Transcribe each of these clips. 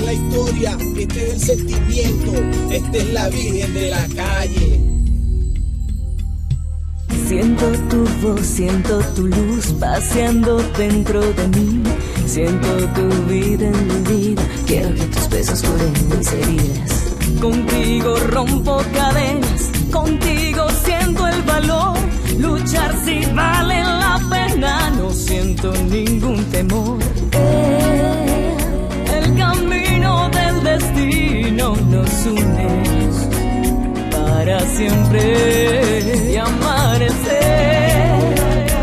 es la historia, este es el sentimiento, esta es la Virgen de la calle. Siento tu voz, siento tu luz paseando dentro de mí. Siento tu vida en mi vida. Quiero que tus besos curen mis heridas. Contigo rompo cadenas, contigo siento el valor. Luchar si vale la pena, no siento ningún temor. El camino del destino nos une para siempre y amanecer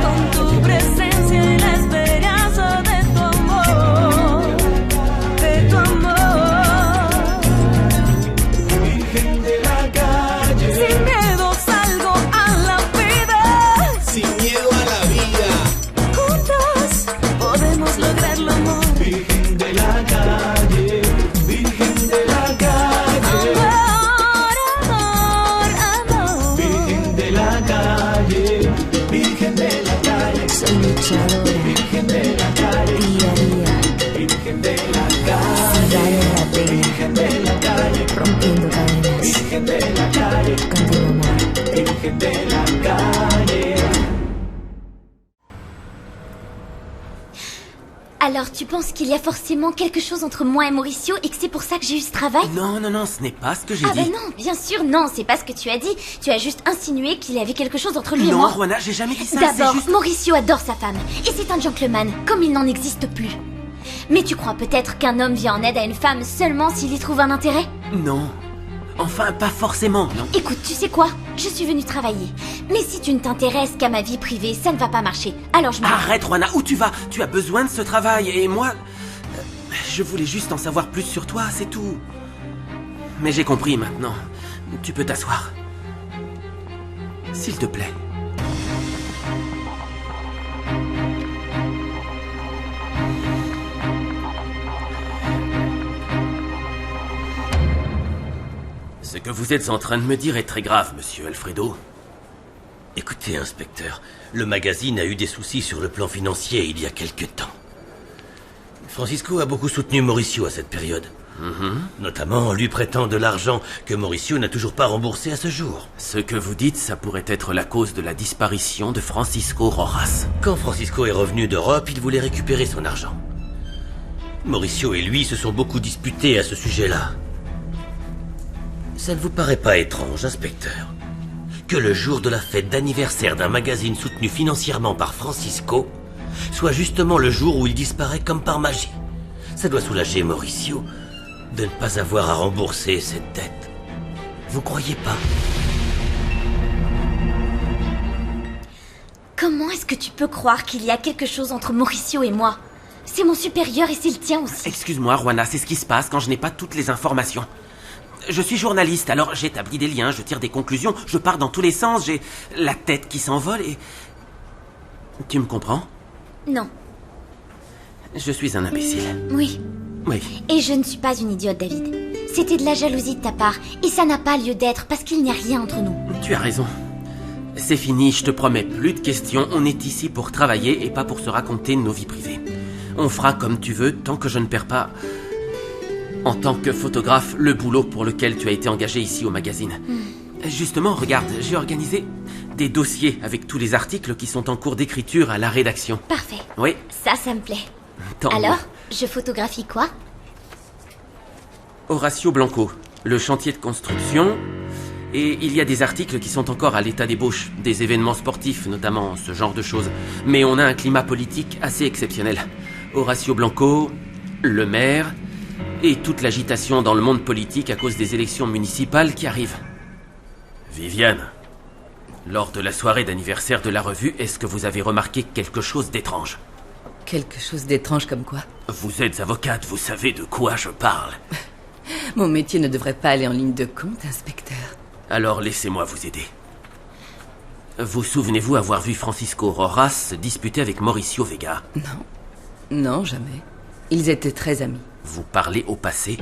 con tu presencia y la esperanza de tu amor, de tu amor. Virgen de la calle, Sin miedo salgo a la vida, sin miedo a la vida. juntos podemos lograrlo, amor. Virgen de la calle, Virgen de la calle. Amor, amor, Virgen de la calle, Virgen de la calle, soy luchadora, Virgen de la calle, día a día, Virgen de la sin calle, vale la pena, Virgen de la calle, rompiendo cadenas, Virgen de la calle, contigo, amor. Virgen de la calle. Alors, tu penses qu'il y a forcément quelque chose entre moi et Mauricio et que c'est pour ça que j'ai eu ce travail? Non, non, non, ce n'est pas ce que j'ai Ah dit. bah non, bien sûr, non, c'est pas ce que tu as dit. Tu as juste insinué qu'il y avait quelque chose entre lui et Non, moi. Juana, j'ai jamais dit ça, c'est D'abord, juste... Mauricio adore sa femme, et c'est un gentleman, comme il n'en existe plus. Mais tu crois peut-être qu'un homme vient en aide à une femme seulement s'il y trouve un intérêt? Non. Enfin, pas forcément, non. Écoute, tu sais quoi? Je suis venue travailler. Mais si tu ne t'intéresses qu'à ma vie privée, ça ne va pas marcher. Alors je m'en vais. Arrête, Juana, où tu vas? Tu as besoin de ce travail, et moi... je voulais juste en savoir plus sur toi, c'est tout. Mais j'ai compris maintenant. Tu peux t'asseoir. S'il te plaît. Ce que vous êtes en train de me dire est très grave, monsieur Alfredo. Écoutez, inspecteur, le magazine a eu des soucis sur le plan financier il y a quelque temps. Francisco a beaucoup soutenu Mauricio à cette période. Notamment en lui prêtant de l'argent que Mauricio n'a toujours pas remboursé à ce jour. Ce que vous dites, ça pourrait être la cause de la disparition de Francisco Rojas. Quand Francisco est revenu d'Europe, il voulait récupérer son argent. Mauricio et lui se sont beaucoup disputés à ce sujet-là. Ça ne vous paraît pas étrange, inspecteur, que le jour de la fête d'anniversaire d'un magazine soutenu financièrement par Francisco soit justement le jour où il disparaît comme par magie? Ça doit soulager Mauricio de ne pas avoir à rembourser cette dette. Vous croyez pas? Comment est-ce que tu peux croire qu'il y a quelque chose entre Mauricio et moi? C'est mon supérieur et c'est le tien aussi. Excuse-moi, Juana, c'est ce qui se passe quand je n'ai pas toutes les informations. Je suis journaliste, alors j'établis des liens, je tire des conclusions, je pars dans tous les sens, j'ai la tête qui s'envole et... Tu me comprends? Non, Je suis un imbécile. oui. Oui. Et je ne suis pas une idiote, David. C'était de la jalousie de ta part, et ça n'a pas lieu d'être parce qu'il n'y a rien entre nous. Tu as raison. C'est fini, je te promets, plus de questions. On est ici pour travailler et pas pour se raconter nos vies privées. On fera comme tu veux tant que je ne perds pas, en tant que photographe, le boulot pour lequel tu as été engagé ici au magazine. Justement, regarde, j'ai organisé des dossiers avec tous les articles qui sont en cours d'écriture à la rédaction. Parfait. Oui, Ça me plaît. tant mieux. Alors, je photographie quoi? Horacio Blanco, le chantier de construction. Et il y a des articles qui sont encore à l'état d'ébauche, des événements sportifs notamment, ce genre de choses. Mais on a un climat politique assez exceptionnel. Horacio Blanco, le maire, et toute l'agitation dans le monde politique à cause des élections municipales qui arrivent. Viviane, lors de la soirée d'anniversaire de la revue, est-ce que vous avez remarqué quelque chose d'étrange? Quelque chose d'étrange comme quoi? Vous êtes avocate, vous savez de quoi je parle. Mon métier ne devrait pas aller en ligne de compte, inspecteur. Alors laissez-moi vous aider. Vous souvenez-vous avoir vu Francisco Rojas se disputer avec Mauricio Vega? Non. Non, jamais. Ils étaient très amis. Vous parlez au passé?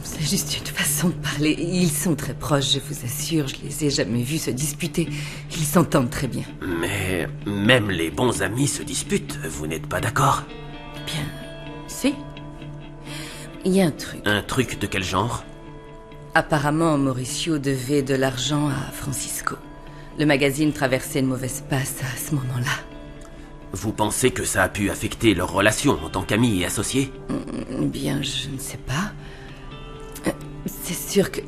C'est juste une façon de parler. Ils sont très proches, je vous assure. Je les ai jamais vus se disputer. Ils s'entendent très bien. Mais même les bons amis se disputent, vous n'êtes pas d'accord? Bien, si. il y a un truc. Un truc de quel genre? Apparemment, Mauricio devait de l'argent à Francisco. Le magazine traversait une mauvaise passe à ce moment-là. Vous pensez que ça a pu affecter leur relation en tant qu'amis et associés? Bien, je ne sais pas. C'est sûr que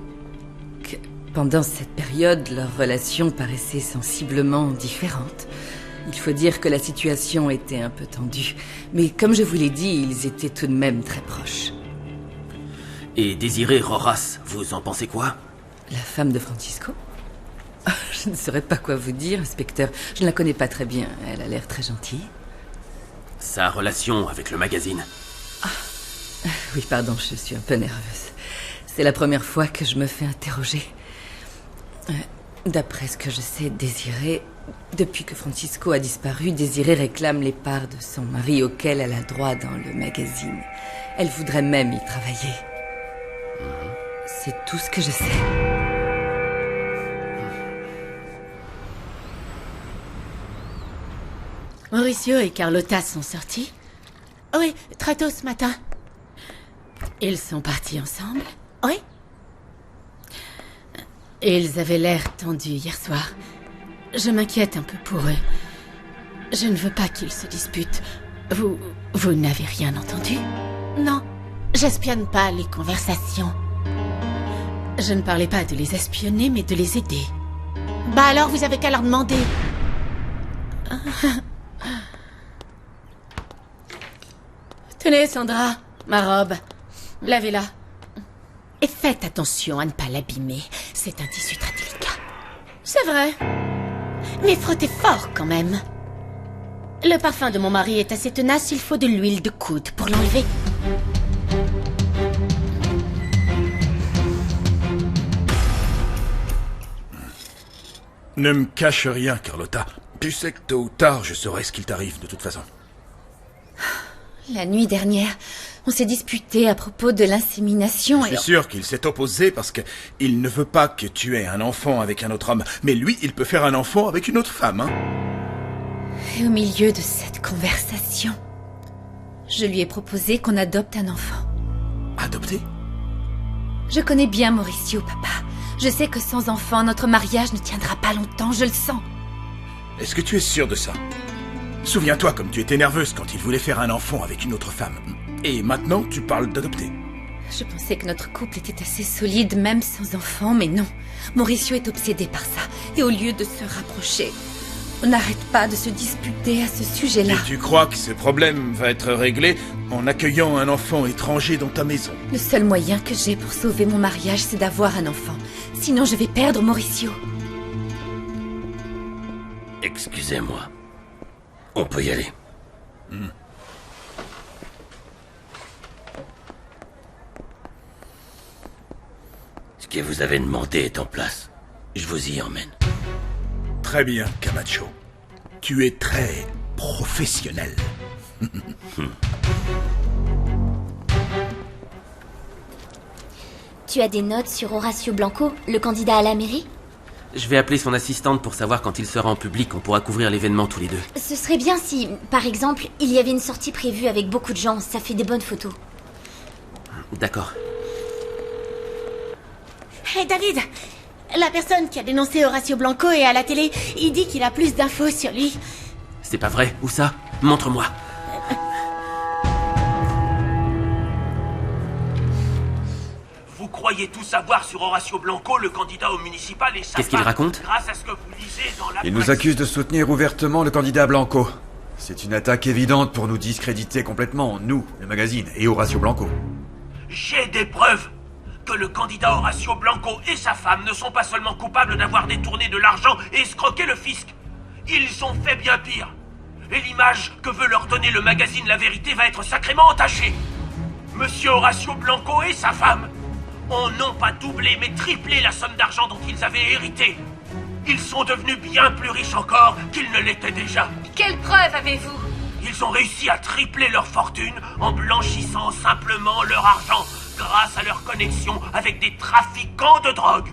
pendant cette période, leur relation paraissait sensiblement différente. Il faut dire que la situation était un peu tendue. Mais comme je vous l'ai dit, ils étaient tout de même très proches. Et Désirée Rojas, vous en pensez quoi? La femme de Francisco? Je ne saurais pas quoi vous dire, inspecteur. Je ne la connais pas très bien. Elle a l'air très gentille. Sa relation avec le magazine. Oui, pardon, je suis un peu nerveuse. C'est la première fois que je me fais interroger. D'après ce que je sais, Désirée... Depuis que Francisco a disparu, Désirée réclame les parts de son mari auxquelles elle a droit dans le magazine. Elle voudrait même y travailler. C'est tout ce que je sais. Mauricio et Carlota sont sortis? Oui, très tôt ce matin. Ils sont partis ensemble? Oui. Ils avaient l'air tendus hier soir. Je m'inquiète un peu pour eux. Je ne veux pas qu'ils se disputent. Vous n'avez rien entendu? Non, j'espionne pas les conversations. Je ne parlais pas de les espionner, mais de les aider. Bah alors, vous avez qu'à leur demander. Tenez, Sandra, ma robe. Lavez-la. Et faites attention à ne pas l'abîmer. C'est un tissu très délicat. C'est vrai. Mais frottez fort quand même. Le parfum de mon mari est assez tenace, il faut de l'huile de coude pour l'enlever. Ne me cache rien, Carlota. Tu sais que tôt ou tard, je saurai ce qu'il t'arrive de toute façon. La nuit dernière, on s'est disputé à propos de l'insémination Je suis sûr qu'il s'est opposé parce qu'il ne veut pas que tu aies un enfant avec un autre homme. Mais lui, il peut faire un enfant avec une autre femme, hein. Et au milieu de cette conversation, je lui ai proposé qu'on adopte un enfant. Adopter? Je connais bien Mauricio, papa. Je sais que sans enfant, notre mariage ne tiendra pas longtemps, je le sens. Est-ce que tu es sûr de ça? Souviens-toi comme tu étais nerveuse quand il voulait faire un enfant avec une autre femme. Et maintenant, tu parles d'adopter. Je pensais que notre couple était assez solide, même sans enfant, mais non. Mauricio est obsédé par ça. Et au lieu de se rapprocher, on n'arrête pas de se disputer à ce sujet-là. Et tu crois que ce problème va être réglé en accueillant un enfant étranger dans ta maison? Le seul moyen que j'ai pour sauver mon mariage, c'est d'avoir un enfant. Sinon, je vais perdre Mauricio. Excusez-moi. On peut y aller. Ce que vous avez demandé est en place. Je vous y emmène. Très bien, Camacho. Tu es très professionnel. Tu as des notes sur Horacio Blanco, le candidat à la mairie? Je vais appeler son assistante pour savoir quand il sera en public. On pourra couvrir l'événement tous les deux. Ce serait bien si, par exemple, il y avait une sortie prévue avec beaucoup de gens. Ça fait des bonnes photos. D'accord. Hé David, la personne qui a dénoncé Horacio Blanco est à la télé. Il dit qu'il a plus d'infos sur lui. C'est pas vrai? Où ça? Montre-moi. Vous croyez tout savoir sur Horacio Blanco, le candidat au municipal et sa Qu'est-ce qu'il femme, raconte? grâce à ce que vous lisez dans la Il presse. nous accuse de soutenir ouvertement le candidat Blanco. C'est une attaque évidente pour nous discréditer complètement, nous, le magazine, et Horacio Blanco. J'ai des preuves que le candidat Horacio Blanco et sa femme ne sont pas seulement coupables d'avoir détourné de l'argent et escroqué le fisc. Ils ont fait bien pire. Et l'image que veut leur donner le magazine La Vérité va être sacrément entachée. Monsieur Horacio Blanco et sa femme ont non pas doublé mais triplé la somme d'argent dont ils avaient hérité. Ils sont devenus bien plus riches encore qu'ils ne l'étaient déjà. Quelle preuve avez-vous? Ils ont réussi à tripler leur fortune en blanchissant simplement leur argent grâce à leur connexion avec des trafiquants de drogue.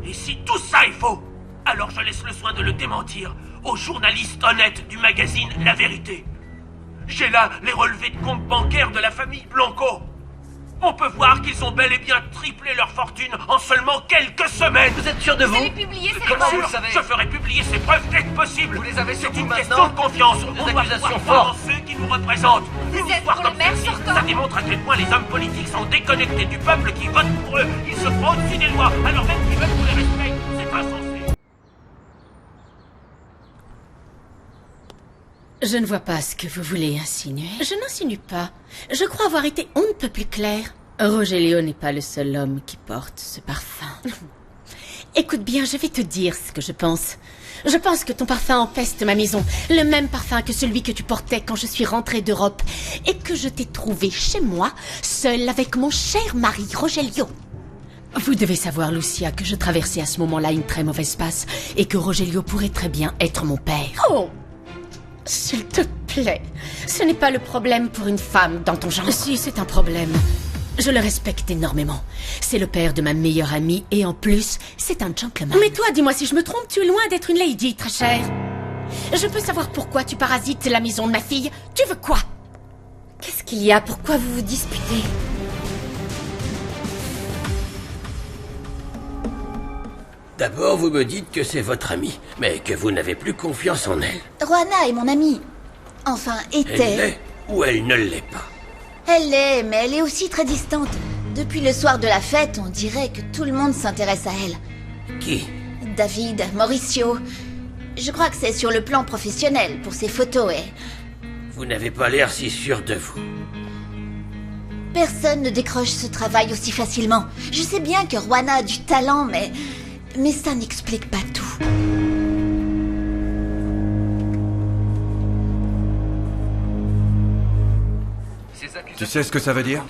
Et si tout ça est faux, alors je laisse le soin de le démentir aux journalistes honnêtes du magazine La Vérité. J'ai là les relevés de compte bancaires de la famille Blanco. On peut voir qu'ils ont bel et bien triplé leur fortune en seulement quelques semaines. Vous êtes sûr de vous? Vous allez publier ces Comment preuves? vous le savez? Je ferai publier ces preuves dès que possible. Vous les avez sur C'est vous une maintenant? question de confiance. Des On doit accusations pouvoir croire fortes. en ceux qui nous représentent. Vous Une êtes histoire pour le comme maire, celle-ci, surtout. ça démontre à quel point les hommes politiques sont déconnectés du peuple qui vote pour eux. Ils se croient au-dessus des lois, alors même qu'ils veulent qu'on les respecte. C'est insensé. Je ne vois pas ce que vous voulez insinuer. Je n'insinue pas. Je crois avoir été on ne peut plus clair. Rogelio n'est pas le seul homme qui porte ce parfum. Écoute bien, je vais te dire ce que je pense. Je pense que ton parfum empeste ma maison. Le même parfum que celui que tu portais quand je suis rentrée d'Europe. Et que je t'ai trouvé chez moi, seule avec mon cher mari Rogelio. Vous devez savoir, Lucia, que je traversais à ce moment-là une très mauvaise passe. Et que Rogelio pourrait très bien être mon père. Oh! S'il te plaît, ce n'est pas le problème pour une femme dans ton genre. Si, c'est un problème. Je le respecte énormément. C'est le père de ma meilleure amie et en plus, c'est un gentleman. Mais toi, dis-moi si je me trompe, tu es loin d'être une lady, très chère. Je peux savoir pourquoi tu parasites la maison de ma fille? Tu veux quoi? Qu'est-ce qu'il y a? Pourquoi vous vous disputez? D'abord, vous me dites que c'est votre amie, mais que vous n'avez plus confiance en elle. Roanna est mon amie. Enfin, Elle était. l'est ou elle ne l'est pas? Elle l'est, mais elle est aussi très distante. Depuis le soir de la fête, on dirait que tout le monde s'intéresse à elle. Qui? David, Mauricio. Je crois que c'est sur le plan professionnel, pour ses photos et... Vous n'avez pas l'air si sûr de vous. Personne ne décroche ce travail aussi facilement. Je sais bien que Roanna a du talent, mais ça n'explique pas tout. Tu sais ce que ça veut dire?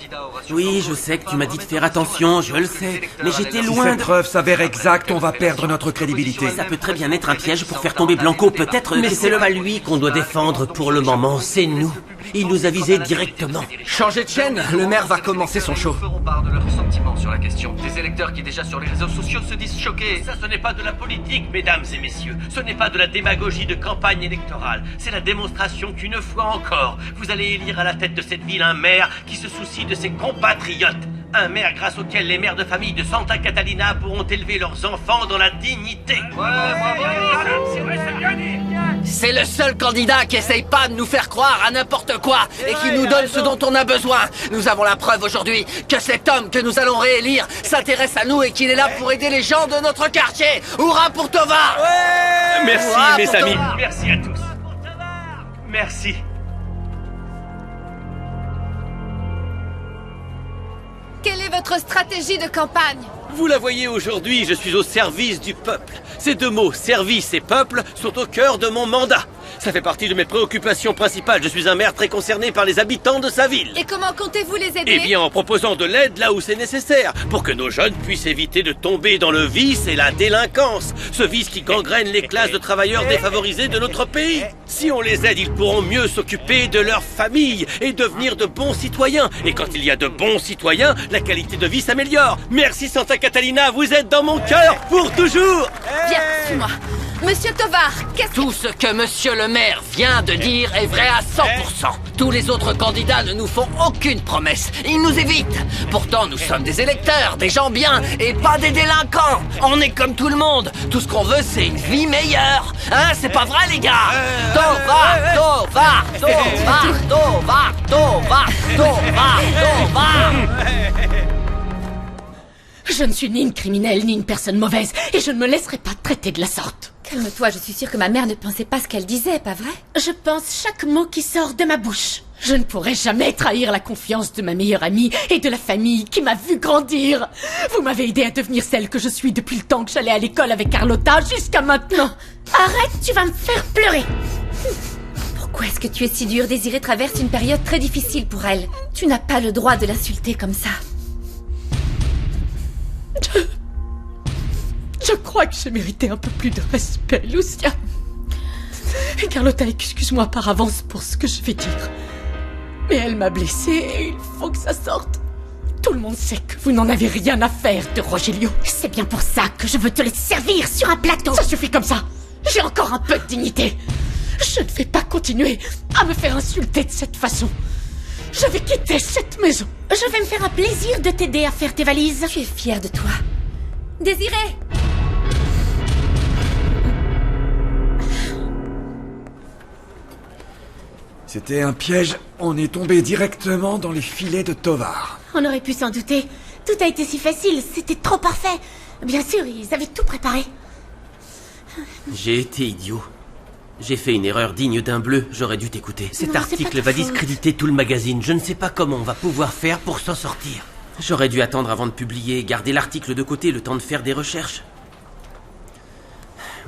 Oui, je sais que tu m'as dit de faire attention, je le sais. Mais j'étais Si loin cette de... preuve s'avère exacte, on va perdre notre crédibilité. Ça peut très bien être un piège pour faire tomber Blanco, peut-être Mais que c'est le... pas lui qu'on doit défendre pour le moment, c'est nous. Il nous a visés directement. Changez de chaîne, le maire va commencer son show. Feront part de leurs sentiments sur la question. Des électeurs qui déjà sur les réseaux sociaux se disent choqués. Ça, ce n'est pas de la politique, mesdames et messieurs. Ce n'est pas de la démagogie de campagne électorale. C'est la démonstration qu'une fois encore, vous allez élire à la tête de cette ville un maire qui se soucie de ses compatriotes. Un maire grâce auquel les mères de famille de Santa Catalina pourront élever leurs enfants dans la dignité. C'est vrai, c'est bien dit. C'est le seul candidat qui essaye pas de nous faire croire à n'importe quoi et qui nous donne ce dont on a besoin. Nous avons la preuve aujourd'hui que cet homme que nous allons réélire s'intéresse à nous et qu'il est là pour aider les gens de notre quartier. Hurrah pour Tovar! Merci, Hurrah mes pour amis. Tovar. Merci à tous. Merci. Quelle est votre stratégie de campagne? Vous la voyez aujourd'hui, je suis au service du peuple. Ces deux mots, service et peuple, sont au cœur de mon mandat. Ça fait partie de mes préoccupations principales. Je suis un maire très concerné par les habitants de sa ville. Et comment comptez-vous les aider? Eh bien, en proposant de l'aide là où c'est nécessaire, pour que nos jeunes puissent éviter de tomber dans le vice et la délinquance. Ce vice qui gangrène les classes de travailleurs défavorisés de notre pays. Si on les aide, ils pourront mieux s'occuper de leur famille et devenir de bons citoyens. Et quand il y a de bons citoyens, la qualité de vie s'améliore. Merci Santa Catalina, vous êtes dans mon cœur pour toujours. Viens, suis-moi. Monsieur Tovar, qu'est-ce Tout ce que monsieur le maire vient de dire est vrai à 100%. Tous les autres candidats ne nous font aucune promesse. Ils nous évitent. Pourtant, nous sommes des électeurs, des gens bien et pas des délinquants. On est comme tout le monde. Tout ce qu'on veut, c'est une vie meilleure. Hein, c'est pas vrai, les gars? Tovar, Tovar, Tovar, Tovar, Tovar, Tovar, Tovar. Je ne suis ni une criminelle, ni une personne mauvaise, et je ne me laisserai pas traiter de la sorte. Calme-toi, je suis sûre que ma mère ne pensait pas ce qu'elle disait, pas vrai? Je pense chaque mot qui sort de ma bouche. Je ne pourrai jamais trahir la confiance de ma meilleure amie et de la famille qui m'a vu grandir. Vous m'avez aidé à devenir celle que je suis depuis le temps que j'allais à l'école avec Carlotta jusqu'à maintenant. Arrête, tu vas me faire pleurer. Pourquoi est-ce que tu es si dure? Désirée traverse une période très difficile pour elle. Tu n'as pas le droit de l'insulter comme ça. Je crois que j'ai mérité un peu plus de respect, Lucia. Et Carlotta, excuse-moi par avance pour ce que je vais dire. Mais elle m'a blessée et il faut que ça sorte. Tout le monde sait que vous n'en avez rien à faire de Rogelio. C'est bien pour ça que je veux te le servir sur un plateau. Ça suffit comme ça. J'ai encore un peu de dignité. Je ne vais pas continuer à me faire insulter de cette façon. Je vais quitter cette maison. Je vais me faire un plaisir de t'aider à faire tes valises. Tu es fière de toi. Désiré! C'était un piège. On est tombé directement dans les filets de Tovar. On aurait pu s'en douter. Tout a été si facile, c'était trop parfait. Bien sûr, ils avaient tout préparé. J'ai été idiot. J'ai fait une erreur digne d'un bleu, j'aurais dû t'écouter. Cet article va discréditer tout le magazine. Je ne sais pas comment on va pouvoir faire pour s'en sortir. J'aurais dû attendre avant de publier, garder l'article de côté le temps de faire des recherches.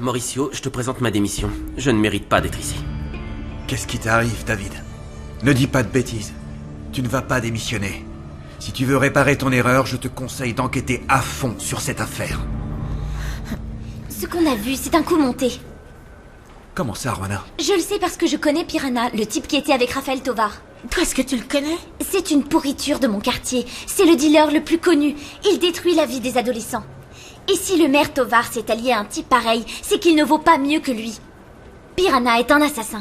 Mauricio, je te présente ma démission. Je ne mérite pas d'être ici. Qu'est-ce qui t'arrive, David? Ne dis pas de bêtises. Tu ne vas pas démissionner. Si tu veux réparer ton erreur, je te conseille d'enquêter à fond sur cette affaire. Ce qu'on a vu, c'est un coup monté. Comment ça, Juana? Je le sais parce que je connais Piranha, le type qui était avec Raphaël Tovar. Toi, est-ce que tu le connais? C'est une pourriture de mon quartier. C'est le dealer le plus connu. Il détruit la vie des adolescents. Et si le maire Tovar s'est allié à un type pareil, c'est qu'il ne vaut pas mieux que lui. Piranha est un assassin.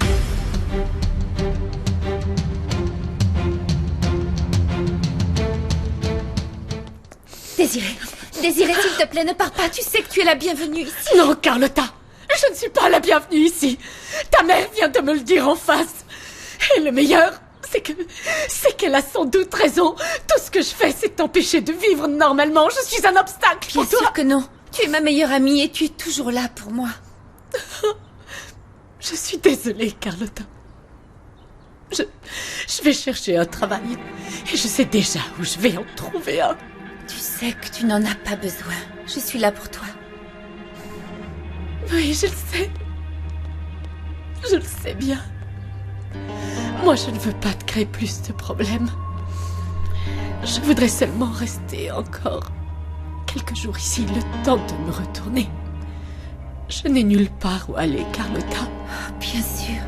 Désiré, s'il te plaît, ne pars pas. Tu sais que tu es la bienvenue ici. Non, Carlotta. Je ne suis pas la bienvenue ici. Ta mère vient de me le dire en face. Et le meilleur, c'est qu'elle a sans doute raison. Tout ce que je fais, c'est t'empêcher de vivre normalement. Je suis un obstacle pour toi. Bien sûr que non. Tu es ma meilleure amie et tu es toujours là pour moi. Je suis désolée, Carlotta. Je vais chercher un travail. Et je sais déjà où je vais en trouver un. Tu sais que tu n'en as pas besoin. Je suis là pour toi. Oui, je le sais. Je le sais bien. Moi, je ne veux pas te créer plus de problèmes. Je voudrais seulement rester encore quelques jours ici, le temps de me retourner. Je n'ai nulle part où aller, Carlotta. Oh, bien sûr.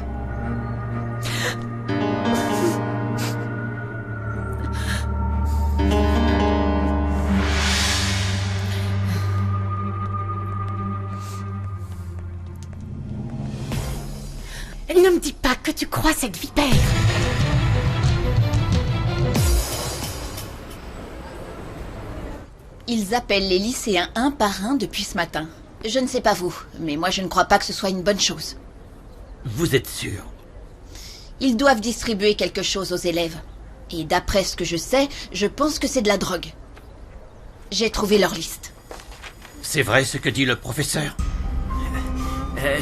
Ne me dis pas que tu crois cette vipère. Ils appellent les lycéens un par un depuis ce matin. Je ne sais pas vous, mais moi je ne crois pas que ce soit une bonne chose. Vous êtes sûr? Ils doivent distribuer quelque chose aux élèves. Et d'après ce que je sais, je pense que c'est de la drogue. J'ai trouvé leur liste. C'est vrai ce que dit le professeur?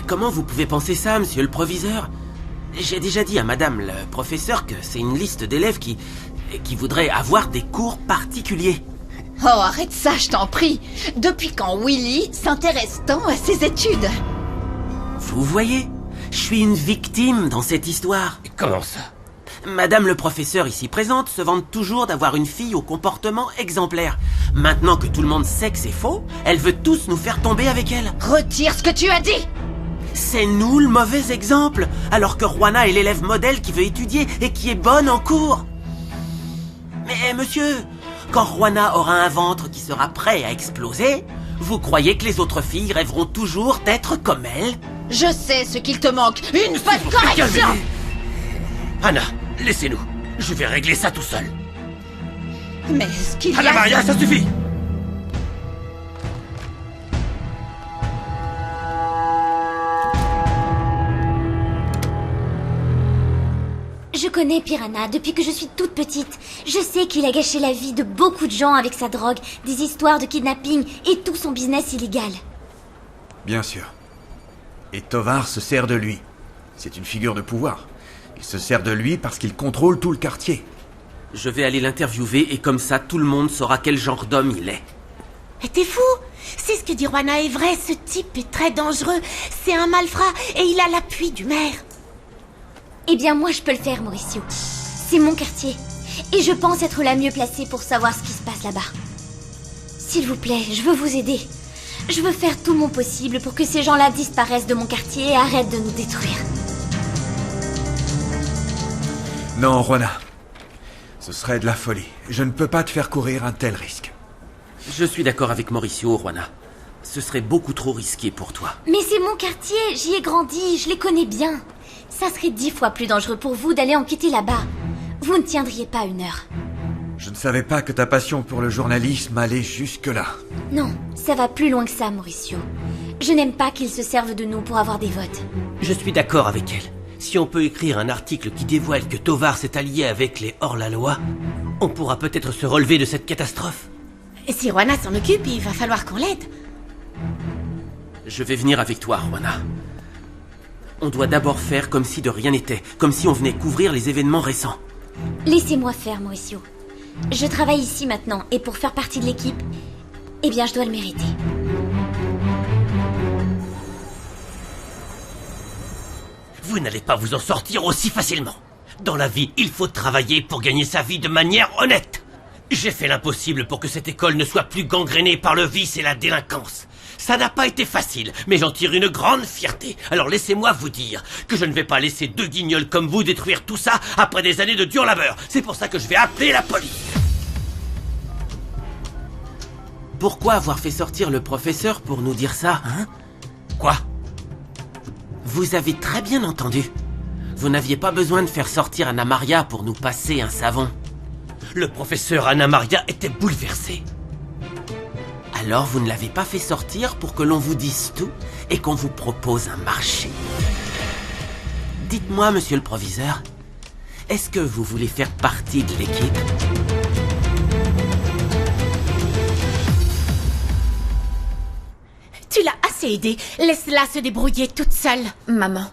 Comment vous pouvez penser ça, monsieur le proviseur? J'ai déjà dit à madame le professeur que c'est une liste d'élèves qui voudraient avoir des cours particuliers. Oh, arrête ça, je t'en prie. Depuis quand Willy s'intéresse tant à ses études? Vous voyez, je suis une victime dans cette histoire. Et comment ça? Madame le professeur ici présente se vante toujours d'avoir une fille au comportement exemplaire. Maintenant que tout le monde sait que c'est faux, elle veut tous nous faire tomber avec elle. Retire ce que tu as dit! C'est nous le mauvais exemple, alors que Juana est l'élève modèle qui veut étudier et qui est bonne en cours. Mais monsieur, quand Juana aura un ventre qui sera prêt à exploser, vous croyez que les autres filles rêveront toujours d'être comme elle? Je sais ce qu'il te manque, une bonne correction! Anna, laissez-nous. Je vais régler ça tout seul. Mais ce qu'il y a... Anna Maria, ça suffit! Je connais Piranha depuis que je suis toute petite. Je sais qu'il a gâché la vie de beaucoup de gens avec sa drogue, des histoires de kidnapping et tout son business illégal. Bien sûr. Et Tovar se sert de lui. C'est une figure de pouvoir. Il se sert de lui parce qu'il contrôle tout le quartier. Je vais aller l'interviewer et comme ça, tout le monde saura quel genre d'homme il est. Mais t'es fou! C'est ce que dit Juana est vrai, ce type est très dangereux. C'est un malfrat et il a l'appui du maire. Eh bien, moi, je peux le faire, Mauricio. C'est mon quartier. Et je pense être la mieux placée pour savoir ce qui se passe là-bas. S'il vous plaît, je veux vous aider. Je veux faire tout mon possible pour que ces gens-là disparaissent de mon quartier et arrêtent de nous détruire. Non, Juana. Ce serait de la folie. Je ne peux pas te faire courir un tel risque. Je suis d'accord avec Mauricio, Juana. Ce serait beaucoup trop risqué pour toi. Mais c'est mon quartier, j'y ai grandi, je les connais bien. Ça serait 10 fois plus dangereux pour vous d'aller enquêter là-bas. Vous ne tiendriez pas 1 heure. Je ne savais pas que ta passion pour le journalisme allait jusque-là. Non, ça va plus loin que ça, Mauricio. Je n'aime pas qu'ils se servent de nous pour avoir des votes. Je suis d'accord avec elle. Si on peut écrire un article qui dévoile que Tovar s'est allié avec les hors-la-loi, on pourra peut-être se relever de cette catastrophe. Si Juana s'en occupe, il va falloir qu'on l'aide. Je vais venir avec toi, Juana. On doit d'abord faire comme si de rien n'était, comme si on venait couvrir les événements récents. Laissez-moi faire, Mauricio. Je travaille ici maintenant, et pour faire partie de l'équipe, eh bien, je dois le mériter. Vous n'allez pas vous en sortir aussi facilement. Dans la vie, il faut travailler pour gagner sa vie de manière honnête. J'ai fait l'impossible pour que cette école ne soit plus gangrénée par le vice et la délinquance. Ça n'a pas été facile, mais j'en tire une grande fierté. Alors laissez-moi vous dire que je ne vais pas laisser 2 guignols comme vous détruire tout ça après des années de dur labeur. C'est pour ça que je vais appeler la police. Pourquoi avoir fait sortir le professeur pour nous dire ça, hein? Quoi? Vous avez très bien entendu. Vous n'aviez pas besoin de faire sortir Anna Maria pour nous passer un savon. Le professeur Anna Maria était bouleversé. Alors vous ne l'avez pas fait sortir pour que l'on vous dise tout et qu'on vous propose un marché. Dites-moi, monsieur le proviseur, est-ce que vous voulez faire partie de l'équipe? Tu l'as assez aidée. Laisse-la se débrouiller toute seule. Maman,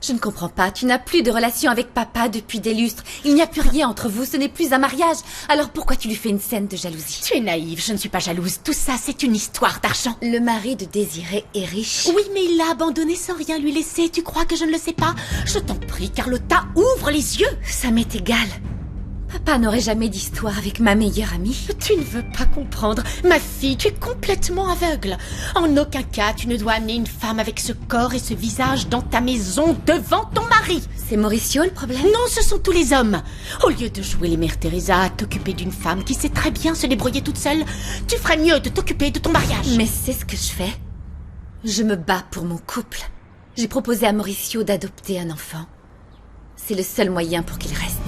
je ne comprends pas. Tu n'as plus de relation avec papa depuis des lustres. Il n'y a plus rien entre vous. Ce n'est plus un mariage. Alors pourquoi tu lui fais une scène de jalousie? Tu es naïve. Je ne suis pas jalouse. Tout ça, c'est une histoire d'argent. Le mari de Désiré est riche. Oui, mais il l'a abandonné sans rien lui laisser. Tu crois que je ne le sais pas? Je t'en prie, Carlotta, ouvre les yeux. Ça m'est égal. Papa n'aurait jamais d'histoire avec ma meilleure amie. Tu ne veux pas comprendre. Ma fille, tu es complètement aveugle. En aucun cas, tu ne dois amener une femme avec ce corps et ce visage dans ta maison devant ton mari. C'est Mauricio le problème? Non, ce sont tous les hommes. Au lieu de jouer les mères Teresa à t'occuper d'une femme qui sait très bien se débrouiller toute seule, tu ferais mieux de t'occuper de ton mariage. Mais c'est ce que je fais. Je me bats pour mon couple. J'ai proposé à Mauricio d'adopter un enfant. C'est le seul moyen pour qu'il reste.